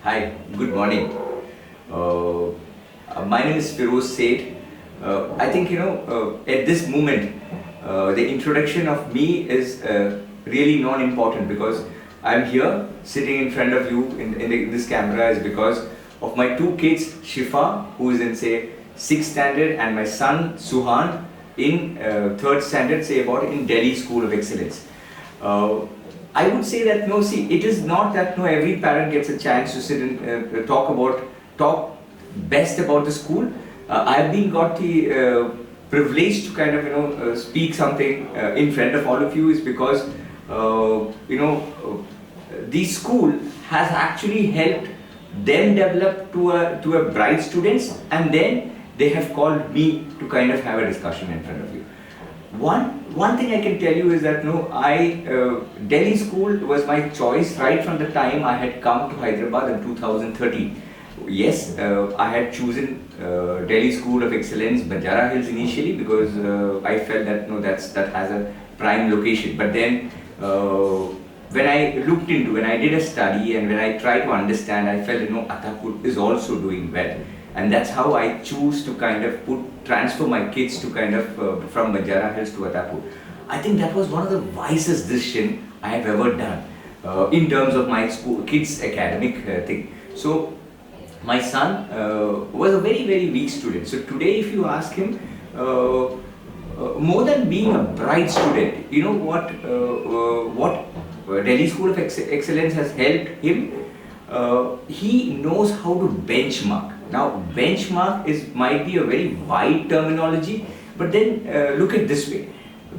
Hi, good morning. Uh, my name is Firoz. I think at this moment, the introduction of me is really non-important because I'm here sitting in front of you in this camera is because of my two kids, Shifa, who is in say 6th standard, and my son Suhan in 3rd standard, say about in Delhi School of Excellence. Uh, I would say that no, see, it is not that no every parent gets a chance to sit and talk best about the school. I've been got the privilege to kind of speak something in front of all of you is because the school has actually helped them develop to a bright students, and then they have called me to kind of have a discussion in front of you. One thing I can tell you is that Delhi school was my choice right from the time I had come to Hyderabad in 2013. Yes, I had chosen Delhi School of Excellence, Banjara Hills initially because I felt that that has a prime location. But then when I did a study and when I tried to understand, I felt Attapur is also doing well, and that's how I choose to kind of transfer my kids to kind of from Banjara Hills to Attapur. I think that was one of the wisest decision I have ever done in terms of my school kids academic thing. So my son was a very weak student. So today, if you ask him, more than being a bright student, you know what Delhi School of Excellence has helped him. He knows how to benchmark. Now, benchmark might be a very wide terminology, but then look at this way.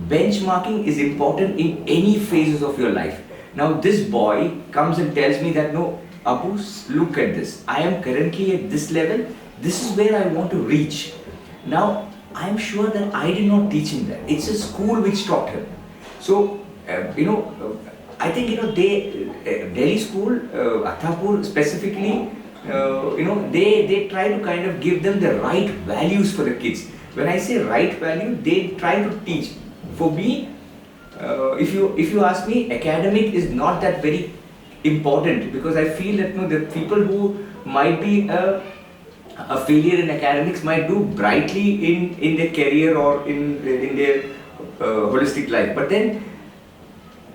Benchmarking is important in any phases of your life. Now, this boy comes and tells me that no, Abu, look at this. I am currently at this level. This is where I want to reach. Now, I am sure that I did not teach him that. It's a school which taught him. So, I think Delhi school, Athapur specifically, they try to kind of give them the right values for the kids. When I say right value, they try to teach. For me, if you ask me, academic is not that very important because I feel that the people who might be a failure in academics might do brightly in their career or in their holistic life. But then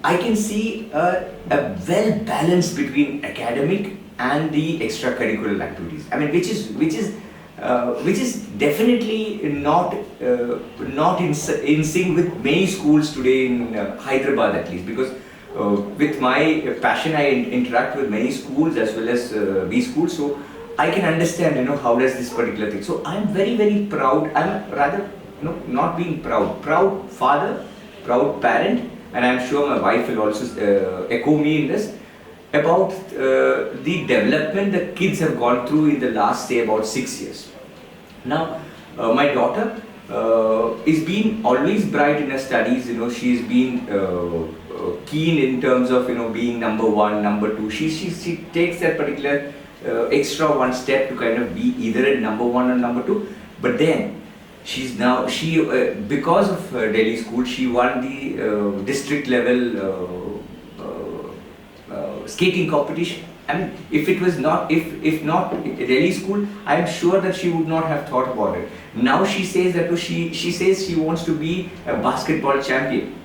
I can see a well balance between academic and the extracurricular activities. I mean, which is definitely not in sync with many schools today in Hyderabad at least, because with my passion I interact with many schools as well as these schools, so I can understand how does this particular thing. So I'm very proud. I'm rather not being proud father, proud parent, and I'm sure my wife will also echo me in this about the development the kids have gone through in the last say about 6 years. Now, my daughter is being always bright in her studies. She's been keen in terms of being number one, number two. She takes that particular extra one step to kind of be either at number one or number two. But then she because of Delhi school, she won the district level skating competition. I mean, if it was not, if not Delhi school, I'm sure that she would not have thought about it. Now she says that she says she wants to be a basketball champion.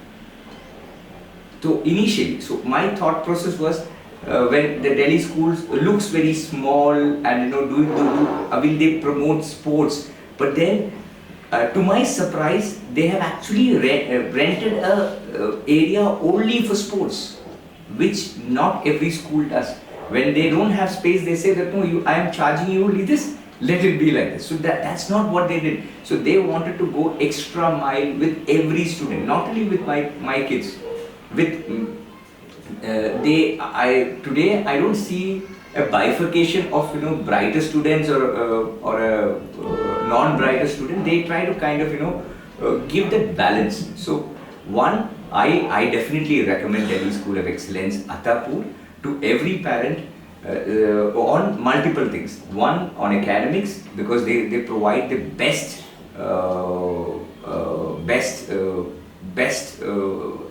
So initially, so my thought process was when the Delhi schools looks very small and I mean they promote sports, but then to my surprise, they have actually rented a area only for sports, which not every school does. When they don't have space, they say that no, I am charging you only this, let it be like this. So that's not what they did. So they wanted to go extra mile with every student, not only with my kids. With today I don't see a bifurcation of brighter students or a non-brighter student. They try to kind of give that balance. So one, I definitely recommend Delhi School of Excellence, Attapur, to every parent on multiple things. One, on academics, because they provide the best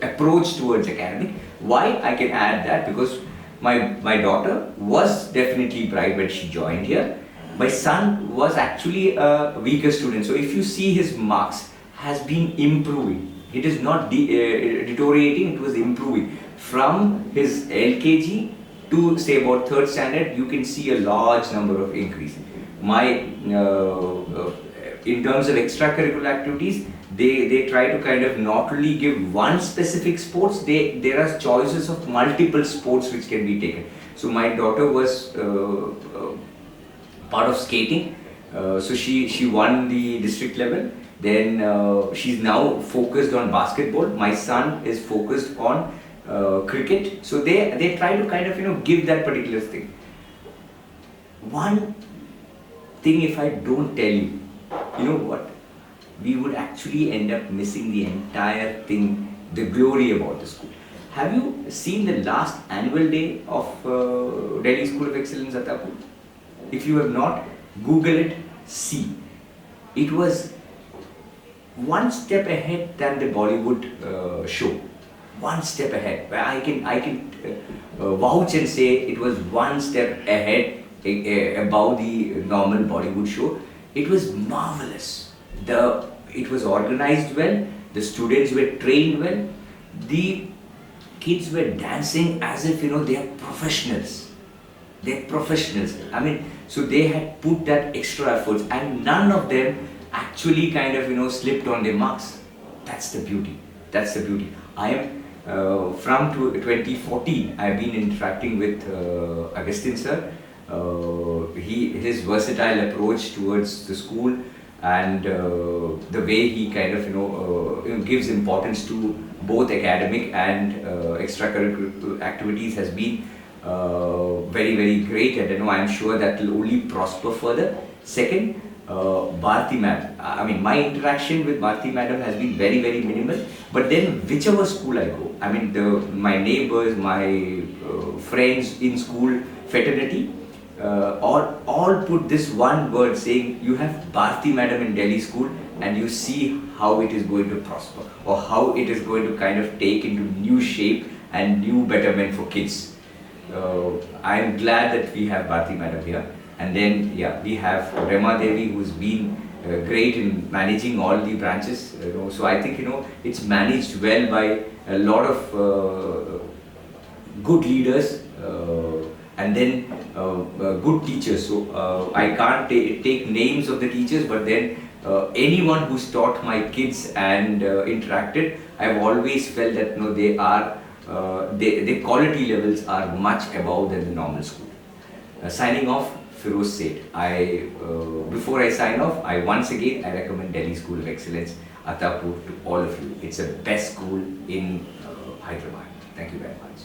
approach towards academic. Why I can add that? Because my daughter was definitely bright when she joined here. My son was actually a weaker student. So if you see his marks has been improving. It is not deteriorating, it was improving. From his LKG to say about third standard, you can see a large number of increase. My in terms of extracurricular activities, they try to kind of not only give one specific sports, there are choices of multiple sports which can be taken. So my daughter was part of skating, so she won the district level. Then she's now focused on basketball. My son is focused on cricket. So they try to kind of give that particular thing. One thing, if I don't tell you, you know what? We would actually end up missing the entire thing, the glory about the school. Have you seen the last annual day of Delhi School of Excellence, Attapur? If you have not, Google it, see. It was one step ahead than the Bollywood show. One step ahead. Where I can vouch and say it was one step ahead above the normal Bollywood show. It was marvelous. It was organized well. The students were trained well. The kids were dancing as if they are professionals. They're professionals. I mean, so they had put that extra efforts, and none of them actually kind of slipped on their marks. That's the beauty. That's the beauty. I am from 2014. I've been interacting with Agustin sir. His versatile approach towards the school, and the way he kind of gives importance to both academic and extracurricular activities has been very, very great, and I'm sure that will only prosper further. Second, Bharti madam. I mean, my interaction with Bharti madam has been very, very minimal. But then, whichever school I go, I mean, my neighbors, my friends in school, fraternity, all put this one word saying, you have Bharti madam in Delhi school, and you see how it is going to prosper, or how it is going to kind of take into new shape and new betterment for kids. I am glad that we have Bharti madam here. And then, yeah, we have Rema Devi, who's been great in managing all the branches. So I think it's managed well by a lot of good leaders, and then good teachers. So I can't take names of the teachers, but then anyone who's taught my kids and interacted, I've always felt that they are the quality levels are much above than the normal school. Signing off, Firoz said. Before I sign off, I recommend Delhi School of Excellence, Attapur, to all of you. It's the best school in Hyderabad. Thank you very much.